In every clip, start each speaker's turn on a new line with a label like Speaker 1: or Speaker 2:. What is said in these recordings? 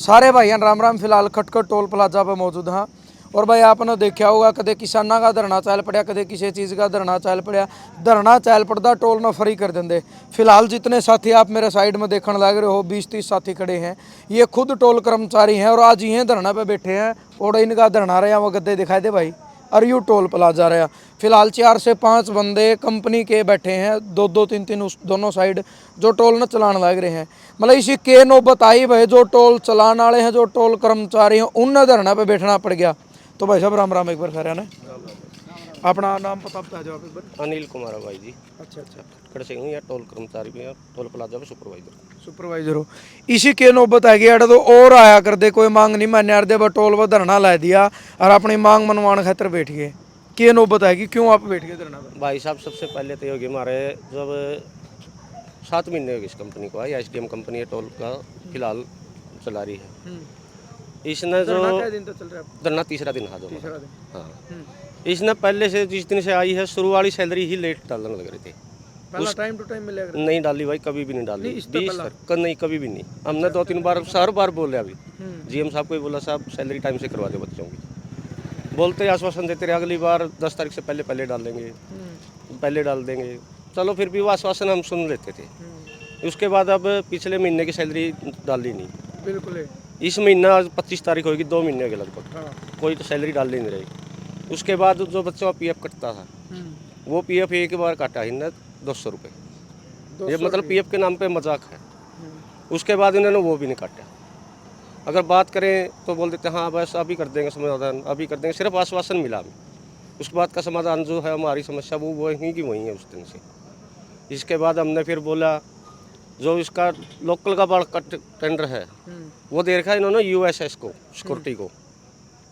Speaker 1: सारे भाइयों राम राम। फिलहाल खटखट टोल प्लाजा पर मौजूद हाँ। और भाई आपने देखा होगा कदे किसाना का धरना चल पड़ा, कदे किसी चीज़ का धरना चल पड़ा। धरना चल पड़ता टोल न फ्री कर देंगे। फिलहाल जितने साथी आप मेरे साइड में देखने लग रहे हो 20-30 साथी खड़े हैं, ये खुद टोल कर्मचारी हैं और आज ये धरना पे बैठे हैं। और इनका धरना रहे वो गद्दे दिखाई दे भाई और यू टोल प्लाजा रहा। फिलहाल 4 से 5 बंदे कंपनी के बैठे हैं, 2-2 3-3 उस दोनों साइड जो टोल न चलाने लग रहे हैं। मतलब इसी के नौबत आई भाई जो टोल चलाने वाले हैं, जो टोल कर्मचारी हैं, उन धरना पे बैठना पड़ गया। तो भाई साहब राम राम एक बार खैर ने अपना नाम पता बता जाओ एक बार।
Speaker 2: अनिल कुमार भाई जी।
Speaker 1: अच्छा
Speaker 2: खड़े से हूँ या टोल कर्मचारी भी हैं, टोल प्लाजा में
Speaker 1: सुपरवाइजर हो। इसी के नौबत आ गया तो और आया कर दे, कोई मांग नहीं मान्या कर दे, बस टोल पर धरना ला दिया और अपनी मांग मनवाने खातर बैठ गए। के नौबत आएगी, क्यों आप बैठ गए धरना पे?
Speaker 2: भाई साहब सबसे पहले तो ये होगी हमारे जब 7 महीने हो गए इस कंपनी को आई एसडीएम कंपनी है टोल का फिलहाल चला रही है। इसने जो
Speaker 1: दिन तक चल रहा है
Speaker 2: धरना तीसरा दिन हाथ
Speaker 1: तीसरा दिन?
Speaker 2: हाँ, इसने पहले से जिस दिन से आई है शुरू वाली सैलरी ही लेट डालने लग रही थी।
Speaker 1: पहला टाइम टू टाइम मिलेगा?
Speaker 2: नहीं डाली भाई, कभी भी नहीं डाली।
Speaker 1: नहीं, इससे पहला?
Speaker 2: नहीं कभी भी नहीं। हमने 2-3 बार हर बार बोले अभी जीएम साहब को ही बोला साहब सैलरी टाइम से करवा दो बच्चों की। बोलते आश्वासन देते रहे अगली बार 10 तारीख से पहले पहले डाल देंगे, पहले डाल देंगे। चलो फिर भी वो आश्वासन हम सुन लेते थे। उसके बाद अब पिछले महीने की सैलरी डाली नहीं।
Speaker 1: बिल्कुल।
Speaker 2: इस महीना 25 तारीख होगी, 2 महीने के लगभग
Speaker 1: हाँ।
Speaker 2: कोई तो सैलरी डाल नहीं रही। उसके बाद जो बच्चों का पीएफ कटता था वो पीएफ एक बार काटा इन्होंने 200 रुपये। ये मतलब पीएफ के नाम पे मजाक है। उसके बाद इन्होंने वो भी नहीं काटा। अगर बात करें तो बोल देते हाँ बस अभी कर देंगे समाधान, अभी कर देंगे। सिर्फ आश्वासन मिला हमें। उसके बाद का समाधान जो है हमारी समस्या वो वहीं की वहीं है उस दिन से। इसके बाद हमने फिर बोला जो इसका लोकल का बड़ा टेंडर है वो दे रखा है इन्होंने यूएसएस को, सिक्योरिटी को।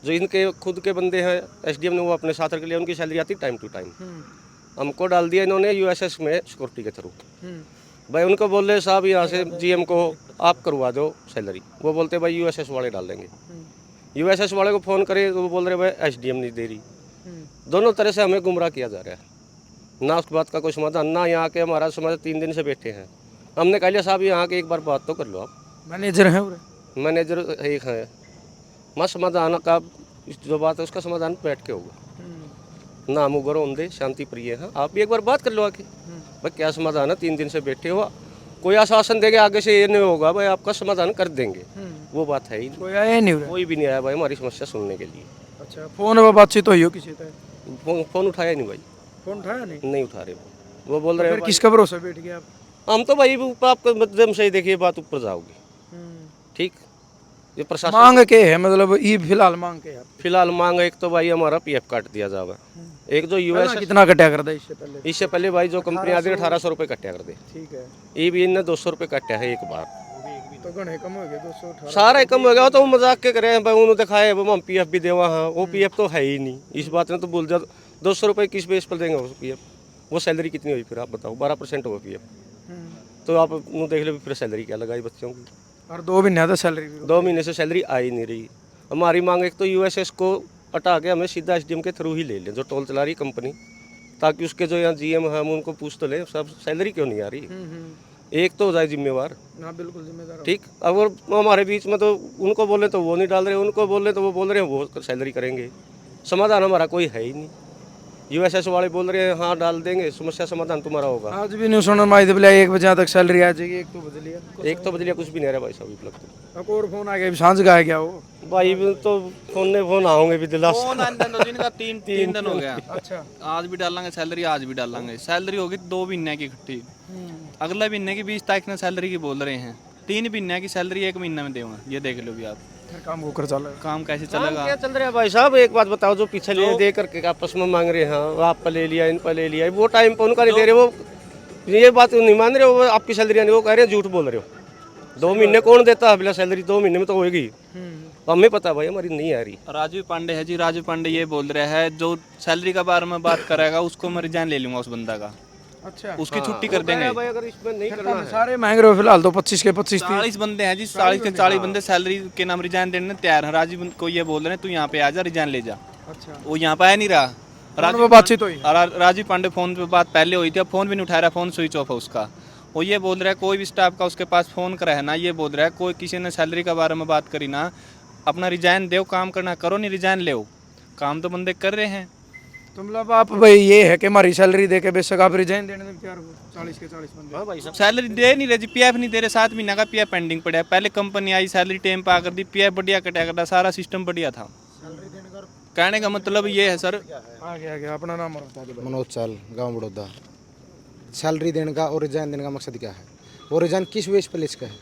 Speaker 2: जो इनके खुद के बंदे हैं एसडीएम ने वो अपने साथ रख लिया, उनकी सैलरी आती टाइम टू टाइम। हमको डाल दिया इन्होंने यूएसएस में सिक्योरिटी के थ्रू। भाई उनको बोल रहे साहब यहाँ से जीएम को आप करवा दो सैलरी, वो बोलते भाई यूएसएस वाले डाल देंगे। यूएसएस वाले को फ़ोन करे तो वो बोल रहे भाई एसडीएम नहीं दे रही। दोनों तरह से हमें गुमराह किया जा रहा है। ना उसके बात का कोई समाधान, ना यहाँ के हमारा समाज 3 दिन से बैठे हैं। हमने कह लिया साहब यहाँ के एक बार बात तो कर लो आप।
Speaker 1: मैनेजर हैं?
Speaker 2: मैनेजर एक है, मैं समाधान का जो बात है उसका समाधान बैठ के होगा। नाम उगर होंदे शांति प्रिय है, आप भी एक बार बात कर लो आके। भाई क्या समाधान है, 3 दिन से बैठे हो, कोई आश्वासन देंगे आगे से ये नहीं होगा भाई आपका समाधान कर देंगे, वो बात है ही नहीं।
Speaker 1: कोई आया नहीं?
Speaker 2: कोई भी नहीं आया भाई हमारी समस्या सुनने के लिए।
Speaker 1: अच्छा, फोन पर बातचीत हुई हो किसी से?
Speaker 2: फोन उठाया नहीं भाई।
Speaker 1: फोन उठाया नहीं
Speaker 2: उठा रहे वो बोल रहे
Speaker 1: फिर किसका भरोसा बैठ गया आप?
Speaker 2: हम तो भाई आपके माध्यम से ही देखिए बात ऊपर जाओगी। ठीक, ये प्रशासन
Speaker 1: मांग के है, मतलब ये फिलहाल मांग के है?
Speaker 2: फिलहाल मांग एक तो भाई हमारा पीएफ काट दिया जाएगा। एक जो यूएस
Speaker 1: कितना कटा कर दे इससे पहले?
Speaker 2: इससे पहले भाई जो कंपनी आती है 1800 रुपये कट्या कर दे।
Speaker 1: ठीक है।
Speaker 2: ये भी इनने 200 रुपये कट्या है एक बार।
Speaker 1: तो घने कम हो गए 218।
Speaker 2: सारा कम हो गया। तो मजाक के करे भाई उन्होंने दिखाए वो हम पीएफ भी देवा। हाँ वो पीएफ तो है ही नहीं। इस बात ने तो बोल दिया 200 रुपये किस बेस पर देंगे वो पीएफ? वो सैलरी कितनी हुई फिर आप बताओ? 12% हो पीएफ। तो आप देख लो फिर सैलरी क्या लगाई बच्चों की।
Speaker 1: और 2 महीने तो सैलरी
Speaker 2: 2 महीने से सैलरी आ ही नहीं रही। हमारी मांग एक तो यूएसएस को हटा के हमें सीधा एसडीएम के थ्रू ही ले लें जो टोल चला रही कंपनी, ताकि उसके जो यहाँ जीएम है हम उनको पूछ तो लें सब सैलरी क्यों नहीं आ रही। एक तो हो जाए जिम्मेवार।
Speaker 1: हाँ बिल्कुल जिम्मेदार।
Speaker 2: ठीक, अगर हमारे बीच में तो उनको बोले तो वो नहीं डाल रहे, उनको बोले तो वो बोल रहे हैं वो सैलरी करेंगे। समाधान हमारा कोई है ही नहीं। यूएसएस वाले बोल रहे हैं हाँ डाल देंगे, समस्या समाधान तुम्हारा होगा।
Speaker 1: आज भी नहीं सुना माई बोला 1 बजे तक सैलरी आ जाएगी। 1 तो बज लिया,
Speaker 2: 1 तो बज लिया, कुछ भी नहीं रहा भाई साहब अभी तक तो।
Speaker 1: अब और फोन आ गया सांझ का है क्या वो?
Speaker 2: भाई तो फोन आओगे भी दिला
Speaker 3: फोन इनका 3 दिन हो गया।
Speaker 1: अच्छा,
Speaker 3: आज भी डालेंगे सैलरी, आज भी डालेंगे सैलरी। होगी 2 महीने की इकट्ठी, अगले महीने की 20 तारीख ने सैलरी की बोल रहे हैं। 3 महीने की सैलरी 1 महीने में देंगे, ये देख लो भी आप।
Speaker 1: फिर काम होकर चलेगा?
Speaker 3: काम कैसे चलेगा?
Speaker 2: क्या चल रहा है भाई साहब? एक बात बताओ, जो पीछे लिए दे करके आपस में मांग रहे हैं वो आप पर ले लिया इन पर ले लिया, वो टाइम पर उनका नहीं दे रहे, वो ये बात नहीं मान रहे, वो आपकी सैलरी नहीं, वो कह रहे हैं झूठ बोल रहे हो। 2 महीने कौन देता है बिना सैलरी? 2 महीने में तो होगी। हमें पता भाई हमारी नहीं आ रही।
Speaker 3: राजीव पांडे है जी, राजीव पांडे ये बोल रहे हैं जो सैलरी का बारे में बात करेगा उसको मैं रिजाइन ले लूंगा उस बंदा का।
Speaker 1: अच्छा,
Speaker 3: उसकी छुट्टी कर देंगे
Speaker 2: भाई अगर इसमें नहीं करना है।
Speaker 1: सारे महंगे रहो फिलहाल तो 25 के 25
Speaker 3: 40 बंदे हैं जी, 40 के 40 बंदे सैलरी के नाम रिजाइन देने तैयार हैं। राजीव को ये बोल रहे हैं तू यहाँ पे आ जा, रिजाइन ले जा।
Speaker 1: अच्छा,
Speaker 3: वो यहाँ पे आया नहीं रहा।
Speaker 1: बातचीत हुई?
Speaker 3: राजीव पांडे फोन पे बात पहले हुई थी, अब फोन भी नहीं उठा रहा, फोन स्विच ऑफ है उसका। वो ये बोल रहा है कोई भी स्टाफ का उसके पास फ़ोन करा है ना, ये बोल रहा है कोई किसी ने सैलरी के बारे में बात करी ना, अपना रिजाइन दो, काम करना करो, नहीं रिजाइन ले, काम तो बंदे कर रहे हैं।
Speaker 1: तो मतलब आप भाई ये है कि हमारी सैलरी दे के बेशक आप रिजाइन देने में तैयार हो, 40 के 40 बंदे।
Speaker 2: हाँ भाई साहब,
Speaker 3: सैलरी दे नहीं रहे जी, पीएफ नहीं दे रहे, 7 महीना का पीएफ पेंडिंग पड़ा है। पहले कंपनी आई, सैलरी टाइम पे आकर दी, पीएफ बढ़िया कटा करता, सारा सिस्टम बढ़िया था। कहने का मतलब ये है सर,
Speaker 1: आगे अपना नाम और बता दो।
Speaker 4: मनोज चाल, गांव बड़ौदा। सैलरी देने का और रिजाइन देने का मकसद क्या है? वो रिजाइन किस बेस पर लिस्ट का है?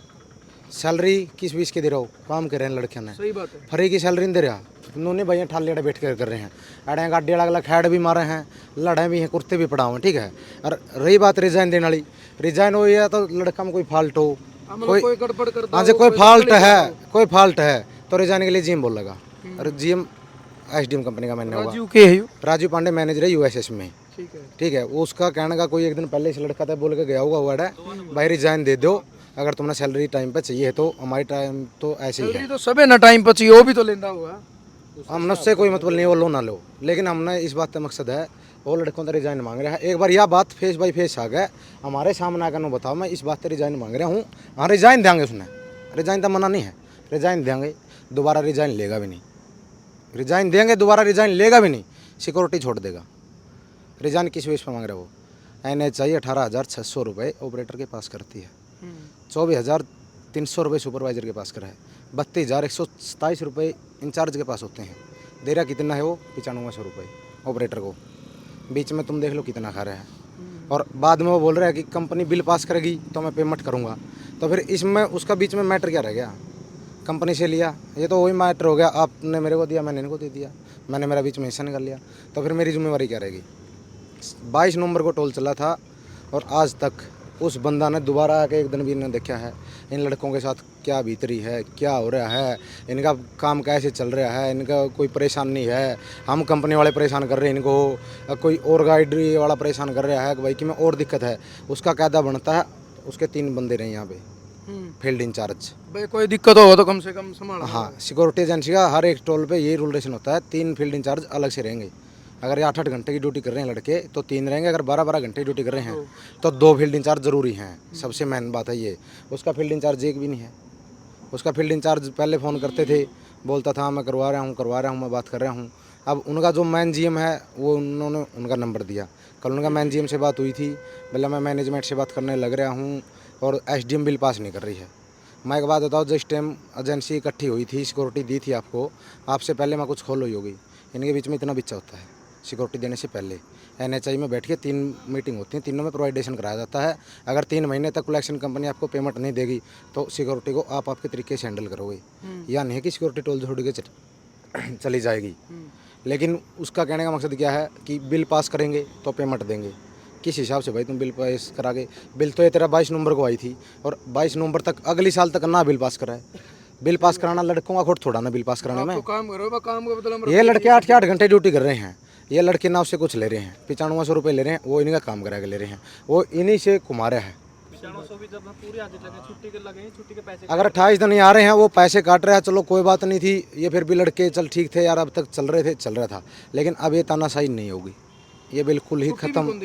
Speaker 4: सैलरी किस बेस के दे रहा हो? काम कर रहे हैं लड़के ने,
Speaker 1: सही बात है।
Speaker 4: फ्री की सैलरी नहीं दे रहा। उन्होंने भैया ठाल लेड़ा बैठ कर रहे हैं, अड़े गाड़ी अलग अलग हेड भी मारे हैं, लड़े भी हैं, कुर्ते भी पड़ा हुए, ठीक है। और रही बात रिजाइन देने वाली, रिजाइन हो या तो लड़का में कोई फॉल्ट हो,
Speaker 1: कोई गड़बड़ करता
Speaker 4: हाँ जी कोई फॉल्ट है तो रिजाइन के लिए जीएम बोल लगा। और जीएम एसडीएम कंपनी का मैंने होगा,
Speaker 1: राजू के है यू,
Speaker 4: राजू पांडे मैनेजर है यूएसएस में,
Speaker 1: ठीक है।
Speaker 4: ठीक है। वो उसका कहने का कोई एक दिन पहले इस लड़का था बोल के गया होगा वर्ड है, भाई रिजाइन दे दो अगर तुमने सैलरी टाइम पे चाहिए है तो। हमारी टाइम तो ऐसे ही है,
Speaker 1: सैलरी तो सबे ना टाइम पर चाहिए, वो भी तो लेना होगा।
Speaker 4: हमने उससे कोई मतलब नहीं वो लो ना लो, लेकिन हमने इस बात का मकसद है वो लड़कों का रिजाइन मांग रहा है। एक बार यह बात फेस बाई फेस आ गया हमारे सामने आकर नो बताओ मैं इस बात से रिजाइन मांग रहा हूँ, हाँ रिजाइन देंगे, उसने रिजाइन तो मना नहीं है, रिजाइन देंगे, दोबारा रिजाइन लेगा भी नहीं, रिजाइन देंगे दोबारा रिजाइन लेगा भी नहीं, सिक्योरिटी छोड़ देगा। रिजाइन किस बेस पर मांग रहा है वो? NHI 18,600 रुपये ऑपरेटर के पास करती है, 24,300 रुपये सुपरवाइजर के पास करा है, 32,127 रुपये इंचार्ज के पास होते हैं। दे रहा कितना है वो? 9500 रुपये ऑपरेटर को। बीच में तुम देख लो कितना खा रहा है। और बाद में वो बोल रहा है कि कंपनी बिल पास करेगी तो मैं पेमेंट करूँगा। तो फिर इसमें उसका बीच में मैटर क्या रह गया? कंपनी से लिया, ये तो वही मैटर हो गया, आपने मेरे को दिया मैंने इनको दे दिया, मैंने मेरा बीच में हिस्सा निकाल लिया, तो फिर मेरी जिम्मेवारी क्या रहेगी? 22 नवंबर को टोल चला था और आज तक उस बंदा ने दोबारा आके एक दिन भी नहीं देखा है इन लड़कों के साथ क्या बीतरी है, क्या हो रहा है, इनका काम कैसे चल रहा है, इनका कोई परेशान नहीं है। हम कंपनी वाले परेशान कर रहे हैं इनको, कोई और गाड़ी वाला परेशान कर रहा है कि भाई कि में और दिक्कत है, उसका कायदा बनता है। उसके 3 बंदे रहे यहाँ पे फील्ड इंचार्ज।
Speaker 1: भाई कोई दिक्कत होगा तो कम से कम संभाल।
Speaker 4: हाँ, सिक्योरिटी एजेंसी का हर एक टोल पे यही रूल रेशन होता है, 3 फील्ड इंचार्ज अलग से रहेंगे। अगर 8-8 घंटे की ड्यूटी कर रहे हैं लड़के तो 3 रहेंगे, अगर 12-12 घंटे की ड्यूटी कर रहे हैं तो 2 फील्ड इंचार्ज ज़रूरी हैं। सबसे मेन बात है ये। उसका फील्ड इंचार्ज एक भी नहीं है। उसका फील्ड इंचार्ज पहले फ़ोन करते थे, बोलता था मैं करवा रहा हूँ, मैं बात कर रहा हूँ। अब उनका जो मैन जीएम है वो उन्होंने उनका नंबर दिया। कल उनका मैन जीएम से बात हुई थी, बोला मैं मैनेजमेंट से बात करने लग रहा हूँ और एसडीएम बिल पास नहीं कर रही है। मैं एक बात बताऊँ, जिस टाइम एजेंसी इकट्ठी हुई थी, सिक्योरिटी दी थी आपको, आपसे पहले मैं कुछ खोल हुई होगी। इनके बीच में इतना बिच्चा होता है सिक्योरिटी देने से पहले। NHI में बैठ के 3 मीटिंग होती हैं, तीनों में प्रोवाइडेशन कराया जाता है। अगर 3 महीने तक कलेक्शन कंपनी आपको पेमेंट नहीं देगी तो सिक्योरिटी को आप आपके तरीके से हैंडल करोगे। या नहीं है कि सिक्योरिटी टोल छोड़ के चली जाएगी। लेकिन उसका कहने का मकसद क्या है कि बिल पास करेंगे तो पेमेंट देंगे। किस हिसाब से भाई तुम बिल पास करा के? बिल तो ये तेरा 22 नवंबर को आई थी और 22 नवंबर तक अगली साल तक ना बिल पास कराए। बिल पास कराना लड़कों का खोट थोड़ा ना बिल पास कराने में।
Speaker 1: तो काम करो, काम के बदले में
Speaker 4: ये लड़के 8 घंटे ड्यूटी कर रहे हैं, ये लड़के ना उससे कुछ ले रहे हैं, 9500 रुपये ले रहे हैं, वो इन्हीं का काम करा के ले रहे हैं, वो इन्हीं से घुमा रहा है। अगर 28 दिन आ रहे हैं वो पैसे काट रहे हैं, चलो कोई बात नहीं थी, ये फिर भी लड़के चल ठीक थे यार, अब तक चल रहा था। लेकिन अब ये तानाशाही नहीं होगी, ये बिल्कुल ही ख़त्म,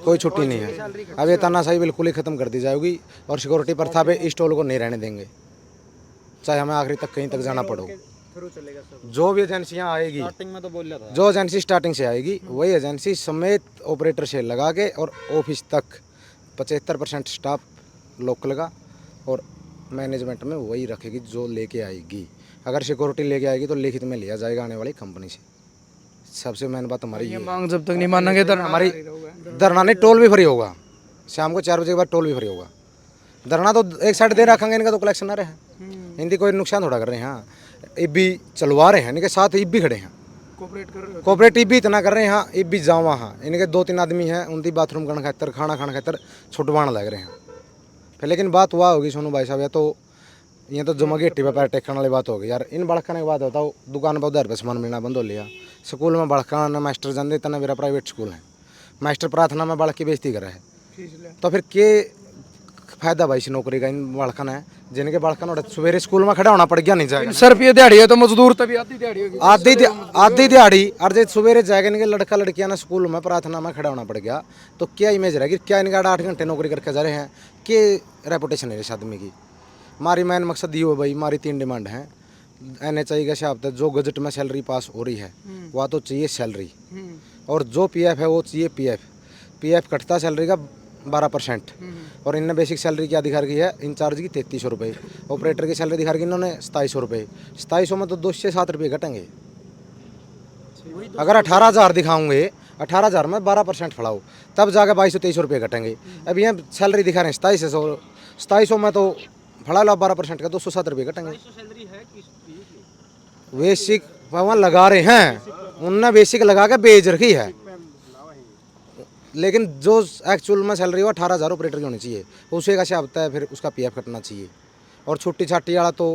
Speaker 4: कोई छुट्टी नहीं है। अब ये तानाशाही बिल्कुल ही ख़त्म कर दी जाएगी और सिक्योरिटी प्रथा पे इस टोल को नहीं रहने देंगे, चाहे हमें आखिरी तक कहीं तक जाना पड़ो। जो भी एजेंसियां आएगी, में तो बोल रहा था, जो एजेंसी स्टार्टिंग से आएगी वही एजेंसी समेत ऑपरेटर से लगा के और ऑफिस तक 75% स्टाफ लोकल का और मैनेजमेंट में वही रखेगी जो लेके आएगी। अगर सिक्योरिटी लेके आएगी तो लिखित में लिया जाएगा आने वाली कंपनी से। सबसे मेन बात हमारी ये
Speaker 1: मांग जब तक नहीं मानेंगे धरना
Speaker 4: हमारी धरना नहीं, टोल भी फ्री होगा। शाम को 4 बजे के बाद टोल भी फ्री होगा। धरना तो एक साइड दे रखेंगे, इनका तो कलेक्शन आ रहा है, इनकी कोई नुकसान थोड़ा कर रहे हैं। हाँ, इब्बी चलवा रहे हैं, इनके साथ इब्बी खड़े हैं, कोऑपरेट इब्बी इतना कर रहे हैं। हाँ, इब्बी जावा, हाँ, इनके 2-3 आदमी हैं, उनकी बाथरूम करने खातर, खाना खाने खातर छुटवाण लग रहे हैं। फिर लेकिन बात हुआ होगी सोनू भाई साहब, या तो ये तो जमा गेटी पे पैर टेकने वाली बात होगी यार। इन बड़काने की बात बताओ, दुकान पर उधर पे सामान मिलना बंद हो लिया। स्कूल में बड़काना मास्टर जान इतना, मेरा प्राइवेट स्कूल है, मास्टर प्रार्थना में बड़क की बेइज्जती कर रहा है, तो फिर के फायदा भाई इस नौकरी का इन बालकन है जिनके बालकन और सवेरे स्कूल में खड़ा होना पड़ गया नहीं जाएगा
Speaker 1: 300 रुपये दिहाड़ी है तो मजदूर तभी आधी दिहाड़ी होगी।
Speaker 4: आधी दिहाड़ी और जब सवेरे जाएगा इनके लड़का लड़कियां ना स्कूल में प्रार्थना में खड़ा होना पड़ गया तो क्या इमेज रहेगी, क्या इनका 8 घंटे नौकरी करके जा रहे हैं, कि रेपुटेशन है इस आदमी की। हमारी मेन मकसद ये हो भाई, हमारी 3 डिमांड है NHI के हिसाब से जो गजट में सैलरी पास हो रही है वह तो चाहिए सैलरी, और जो PF है वो चाहिए PF कटता सैलरी का 12%, और इनने बेसिक सैलरी क्या दिखा रखी है इंचार्ज की 3300 रुपये, ऑपरेटर की सैलरी दिखा रखी इन्होंने 2700 रुपये। 2700 में तो 2 से 7 रुपये घटेंगे। अगर 18,000 दिखाऊंगे, 18,000 में 12% फड़ाओ तब जाकर 2200-2300 रुपये घटेंगे। अब यहाँ सैलरी दिखा रहे हैं 2700 में तो फड़ा लो 12% का 207 रुपये घटेंगे। बेसिक वहाँ लगा रहे हैं, उनने बेसिक लगा के बेच रखी है, लेकिन जो एक्चुअल में सैलरी हो 18,000 ऑपरेटर की होनी चाहिए, उसे का हिसाब है फिर उसका PF कटना चाहिए। और छुट्टी छाट्टी वाला तो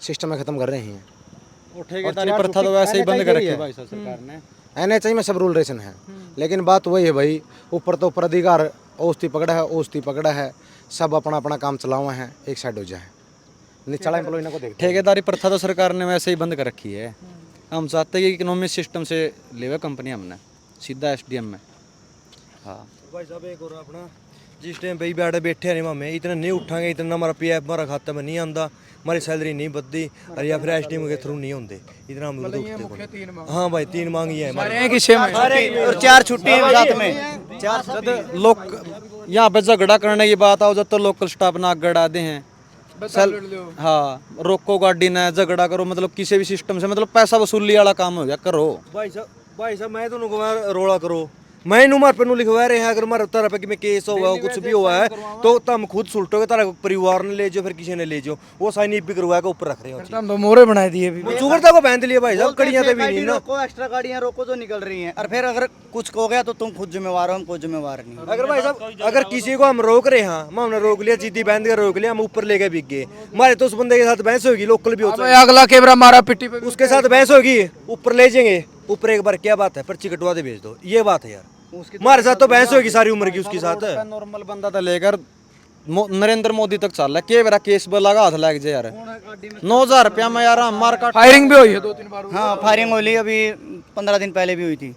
Speaker 4: सिस्टम में ख़त्म कर रहे हैं।
Speaker 5: ठेकेदारी प्रथा तो वैसे ही बंद कर रखी है भाई साहब सरकार ने।
Speaker 4: NHI में सब रूल रेशन है, लेकिन बात वही है भाई, ऊपर तो ऊपर अधिकार औस्ती पकड़ा है, सब अपना अपना काम चलावा है, एक साइड हो जाए, निचला एम्प्लॉय को देख।
Speaker 5: ठेकेदारी प्रथा तो सरकार ने वैसे ही बंद कर रखी है। हम चाहते हैं कि इकोनॉमिक सिस्टम से लेवे कंपनी हमने सीधा SDM में। हाँ
Speaker 6: भाई साहब एक और अपना जिस टाइम पे बैठे हैं मामे इतना नहीं उठाएंगे, इतना हमारा PF हमारा खाता में नहीं आंदा, हमारी सैलरी नहीं बढ़ती, और या फिर SDM के थ्रू नहीं होते, इतना हम लोग उठते। हाँ भाई 3 मांगी है हमारे,
Speaker 7: और 4 छुट्टी है साथ में 4
Speaker 5: लोग यहाँ पे झगड़ा करने की बात आओ जब तो लोकल स्टाफ ना गड़ा दे हैं। हाँ रोको गाड़ी ना झगड़ा करो, मतलब किसी भी सिस्टम से मतलब पैसा वसूली वाला काम हो गया करो।
Speaker 6: भाई साहब मैं तो रोला करो, मैं नुमार पे लिखवा रहे हैं, अगर हमारे तरह पे कि मैं केस हुआ कुछ भी हुआ है तो तुम खुद सुलटोगे, तारा परिवार ने ले जाओ फिर किसी ने ले जाओ, वो साइन भी करवा के ऊपर रख रहे हो।
Speaker 1: तो मोरे बना दिए भी
Speaker 6: चुगरता को पहन लिया भाई साहब, कड़ियां तो भी नहीं ना।
Speaker 7: रोको, एक्स्ट्रा गाड़ियां रोको जो निकल रही हैं, और फिर अगर कुछ हो गया तो तुम खुद जिम्मेवार हो, हम कोई जिम्मेवार नहीं।
Speaker 6: अगर भाई साहब अगर किसी को हम रोक रहे हैं, हमने रोक लिया, जीती बहन के रोक लिया, हम ऊपर लेके बिक गए, हमारे तो उस बंदे के साथ बहस होगी, लोकल भी होता है,
Speaker 1: अगला कैमरा मारा पिट्टी पे
Speaker 6: उसके साथ बहस होगी, ऊपर ले जाएंगे, ऊपर एक बार क्या बात है पर्ची कटवा दे भेज दो, ये बात है यार। हमारे साथ तो बहस होगी सारी उम्र की उसके साथ।
Speaker 5: नॉर्मल बंदा तो लेकर नरेंद्र मोदी तक चल रहा है, के मेरा केस लगा हाथ लग जाए यार। 9,000 रुपया में यार मार काट।
Speaker 1: फायरिंग भी हुई है 2-3 बार।
Speaker 7: हाँ फायरिंग हुई अभी 15 दिन पहले भी हुई थी।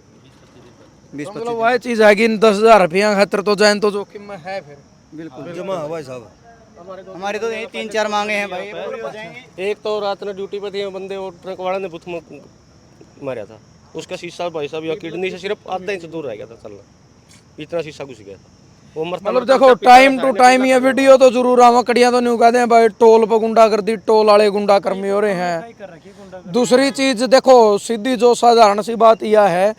Speaker 7: 20-25
Speaker 1: मतलब वह चीज है कि इन 10,000 रुपया खातर तो जान तो जोखिम में है फिर।
Speaker 7: बिल्कुल
Speaker 6: जमा भाई साहब
Speaker 7: हमारी तो यही 3-4 मांगे हैं भाई, पूरी हो जाएंगी।
Speaker 2: एक तो रात में ड्यूटी पे थे बंदे और ट्रक वाले ने बुत में मारा था, उसका शीशा भाई साहब या किडनी से सिर्फ आधा इंच दूर रह गया था चलना, इतना शीशा घुस गया था वो मरता।
Speaker 1: मतलब देखो टाइम टू टाइम ये वीडियो तो जरूर आवा, कड़ियां तो नहीं कहते हैं भाई टोल पर गुंडागर्दी, टोल वाले गुंडाकर्मी हो रहे हैं। दूसरी चीज देखो सीधी जो साधारण सी बात यह है,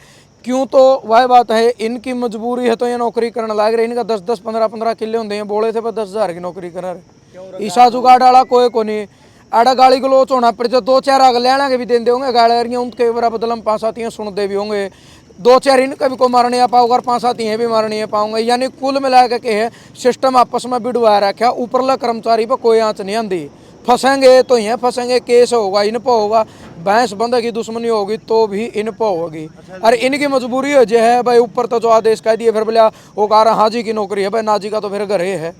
Speaker 1: क्यों तो वह बात है इनकी मजबूरी है तो ये नौकरी करने लग रहे, इनका 10-10 15-15 किले होंगे हैं, बोले थे पर 10,000 की नौकरी करा रहे। ईसा जुगाड़ वाला कोई को नहीं, आड़ा गाली गलोच होना पड़े तो 2-4 अगलियाना के भी देंदे होंगे गाड़ियाँ, उनके बदल हम 5-7 सुनते भी होंगे, 2-4 इनका भी को मारने आ पाओगे और 5-7 भी मारने पाऊंगे। यानी कुल मिला के है सिस्टम आपस में बिड़वा रखा, ऊपरला कर्मचारी पर कोई आँच नहीं आती। फंसेंगे तो यहाँ फंसेंगे, केस होगा इन पर होगा, भैंस बंदा की दुश्मनी होगी तो भी इन पर होगी। और इनकी मजबूरी है जो है भाई, ऊपर तो जो आदेश कह दिए फिर बोले वो कह रहा हाजी की नौकरी है भाई, नाजी का तो फिर घर है।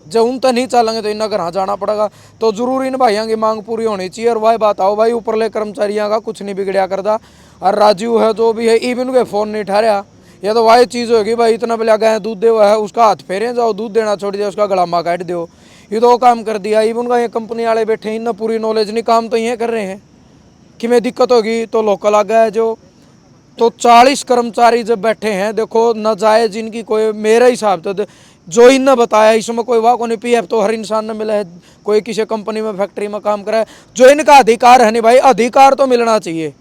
Speaker 1: जब उन तक नहीं चलेंगे तो इन्हें घर जाना पड़ेगा, तो जरूर इन भाइयों की मांग पूरी होनी चाहिए। और वही बात आओ भाई ऊपरले कर्मचारियों का कुछ नहीं बिगड़िया करता, और राजू है जो भी है इवन के फ़ोन नहीं ठहरा, या तो वही चीज़ होगी भाई इतना बिला गए दूध दे हुआ है उसका हाथ फेरे जाओ, दूध देना छोड़ दिया उसका गलामा काट दो, ये तो काम कर दिया। इवन का ये कंपनी वाले बैठे हैं, इन्हें पूरी नॉलेज नहीं, काम तो ये कर रहे हैं कि में दिक्कत होगी तो लोकल आ गया जो। तो 40 कर्मचारी जब बैठे हैं देखो नाजायज इनकी कोई मेरे हिसाब से जो इनने बताया इसमें कोई वाह को नहीं, PF तो हर इंसान ने मिला है, कोई किसी कंपनी में फैक्ट्री में काम करा है, जो इनका अधिकार है नहीं भाई, अधिकार तो मिलना चाहिए।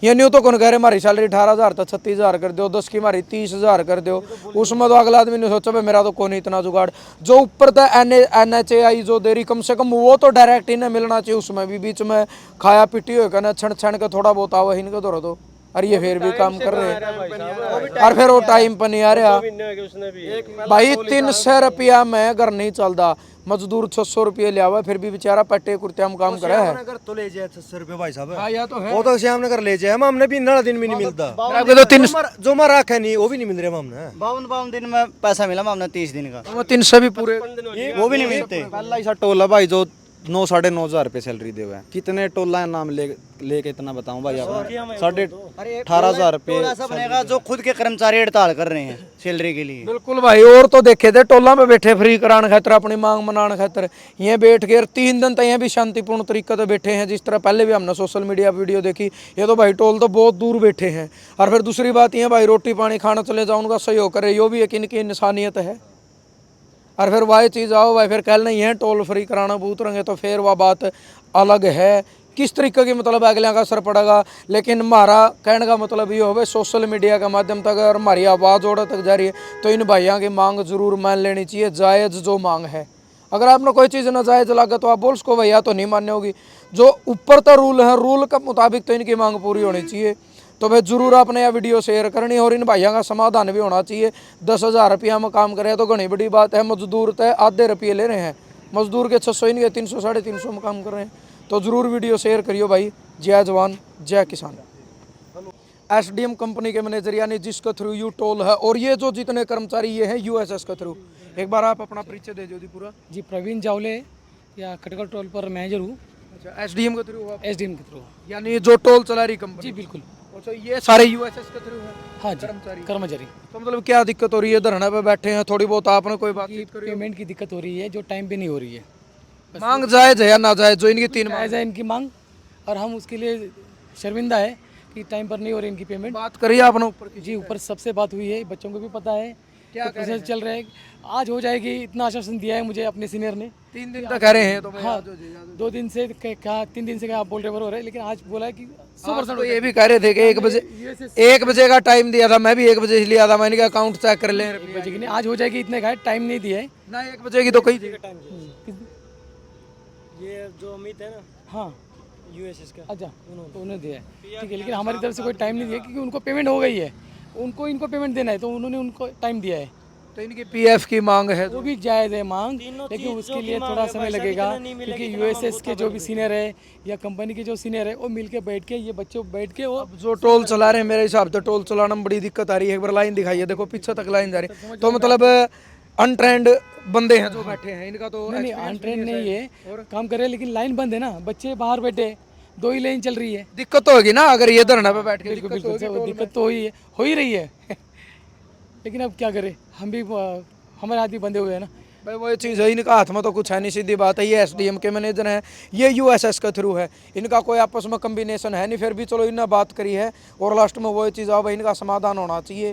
Speaker 1: ये नहीं तो कौन कह रहे हमारी सैलरी 18,000 तो 36,000 कर दो, 10 की हमारी 30,000 कर दो, उसमें तो अगला आदमी ने सोचा भाई मेरा तो कौन इतना जुगाड़। जो ऊपर था NHI जो दे रही कम से कम वो तो डायरेक्ट इन्हें मिलना चाहिए, उसमें भी बीच में खाया पिटी हो ना छण छण के थोड़ा बहुत आवा इनके दौरा तो, और ये फिर भी काम कर रहे हैं, और फिर वो टाइम पर नहीं आ रहा भाई। 300 रुपया में घर नहीं चलता, मजदूर 600 रुपये लिया हुआ है, फिर भी बेचारा पट्टे कुर्ते में काम करा है।
Speaker 6: अगर तो ले जाए 600 रुपये भाई साहब,
Speaker 1: हाँ या तो है।
Speaker 6: वो तो श्याम नगर ले जाए, हमने भी नाला दिन भी नहीं मिलता।
Speaker 1: आपके तो 3
Speaker 6: जो हमारा हक है नहीं वो भी नहीं मिल रहा हमने।
Speaker 7: 52 दिन में पैसा मिला हमने 30 दिन का,
Speaker 1: 300 भी पूरे
Speaker 7: वो भी नहीं मिलते।
Speaker 5: पहला ऐसा टोल है भाई जो 9 साढ़े 9 हज़ार रुपये सैलरी दे हुए हैं। कितने टोला है नाम लेके इतना बताऊं भाई आप, 18,500 रुपये
Speaker 7: ऐसा बनेगा जो खुद के कर्मचारी हड़ताल कर रहे हैं सैलरी के लिए।
Speaker 1: बिल्कुल भाई। और तो देखे थे टोला में बैठे फ्री कराने खातर, अपनी मांग मनाने खातर ये बैठ के 3 दिन तक ये भी शांतिपूर्ण तरीके से बैठे हैं। जिस तरह पहले भी हमने सोशल मीडिया वीडियो देखी, ये तो भाई टोल तो बहुत दूर बैठे हैं। और फिर दूसरी बात ये भाई रोटी पानी खाना चले जाओ उनका सहयोग करे, यो भी एक इनकी इंसानियत है। और फिर वही चीज़ आओ भाई फिर कल नहीं है टोल फ्री कराना बूथ रंगे, तो फिर वह बात अलग है। किस तरीके की मतलब अगले का असर पड़ेगा, लेकिन हमारा कहने का मतलब ये हो भाई सोशल मीडिया के माध्यम तक अगर हमारी आवाज़ और तक जा रही है तो इन भाइयों की मांग जरूर मान लेनी चाहिए, जायज़ जो मांग है। अगर आपने कोई चीज़ नाजायज़ लगा तो आप बोल सको भैया तो नहीं मान्य होगी, जो ऊपर तो रूल है रूल के मुताबिक तो इनकी मांग पूरी होनी चाहिए। तो भाई जरूर आपने यह वीडियो शेयर करनी और इन भाइयों का समाधान भी होना चाहिए। 10,000 रुपया में काम करें तो घनी बड़ी बात है। मजदूर तो आधे रुपये ले रहे हैं, मजदूर के 600 इनके 300 साढ़े 300 में काम कर रहे हैं। तो ज़रूर वीडियो शेयर करियो भाई। जय जवान जय किसान। एसडीएम कंपनी के मैनेजर यानी जिसके थ्रू यू टोल है, और ये जो जितने कर्मचारी ये हैं यूएसएस के थ्रू। एक बार आप अपना परिचय दे दो पूरा।
Speaker 8: जी प्रवीण जावले, या खटगढ़ टोल पर मैनेजर हूँ।
Speaker 1: अच्छा, एसडीएम के थ्रू हुआ,
Speaker 8: एसडीएम के थ्रू।
Speaker 1: यानी जो टोल चला रही कंपनी।
Speaker 8: जी बिल्कुल।
Speaker 1: अच्छा, ये सारे यूएसएस के थ्रू हैं।
Speaker 8: हाँ जी, कर्मचारी।
Speaker 1: तो मतलब क्या दिक्कत हो रही है? धरने पे बैठे हैं, थोड़ी बहुत आपने कोई बातचीत करी?
Speaker 8: पेमेंट की दिक्कत हो रही है जो टाइम पे नहीं हो रही है।
Speaker 1: मांग जायज है या नाजायज जो इनकी 3
Speaker 8: जायज़ है इनकी मांग, और हम उसके लिए शर्मिंदा है कि टाइम पर नहीं हो रही इनकी पेमेंट।
Speaker 1: बात करिए आपने ऊपर की?
Speaker 8: जी ऊपर सबसे बात हुई है, बच्चों को भी पता है क्या प्रोसेस चल रहा है। आज हो जाएगी इतना आश्वासन दिया है मुझे अपने सीनियर ने।
Speaker 1: 3 दिन तक कह रहे हैं तो
Speaker 8: हाँ 2 दिन से कहा, 3 दिन से क्या आप बोल रहे हो रहे, लेकिन आज बोला है कि 100%।
Speaker 1: तो ये भी कह रहे थे कि 1 बजे का टाइम दिया था, मैं भी 1 बजे लिया था, मैंने कहा अकाउंट चेक कर लें।
Speaker 8: 1 बजे की नहीं, आज हो जाएगी इतने का टाइम नहीं दिया है
Speaker 1: ना 1 बजे की तो कही थी।
Speaker 9: ये जो अमित है ना,
Speaker 8: हाँ
Speaker 9: यूएसएस का,
Speaker 8: अच्छा तो उन्होंने दिया है, ठीक है। लेकिन हमारी तरफ से कोई टाइम नहीं दिया क्योंकि उनको पेमेंट हो गई है, उनको इनको पेमेंट देना है तो उन्होंने उनको टाइम दिया है।
Speaker 1: तो इनकी पीएफ की मांग है
Speaker 8: वो भी जायज़ है मांग, लेकिन उसके लिए थोड़ा समय लगेगा क्योंकि यूएसएस के जो भी सीनियर है या कंपनी के जो सीनियर है वो मिलके बैठ के ये बच्चे बैठ के वो
Speaker 1: जो टोल चला रहे हैं, मेरे हिसाब से टोल चलाने में बड़ी दिक्कत आ रही है। एक बार लाइन दिखाइए, देखो पीछे तक लाइन जा रही है। तो मतलब अनट्रेंड बंदे हैं जो बैठे हैं, इनका तो
Speaker 8: नहीं अनट्रेन नहीं है, काम कर रहे हैं लेकिन लाइन बंद है ना, बच्चे बाहर बैठे, 2 ही लाइन चल रही है।
Speaker 1: दिक्कत तो होगी ना अगर ये धरना पे बैठ के।
Speaker 8: बिल्कुल बिल्कुल दिक्कत तो हो ही रही है लेकिन अब क्या करें, हम भी हमारे हाथ भी बंधे हुए हैं ना
Speaker 1: भाई। वही चीज़ है, इनका हाथ में तो कुछ है नहीं, सीधी बात है। ये एसडीएम के मैनेजर हैं, ये यूएसएस के थ्रू है, इनका कोई आपस में कम्बिनेशन है नहीं। फिर भी चलो इन्हें बात करी है और लास्ट में वही चीज़ आओ भाई इनका समाधान होना चाहिए।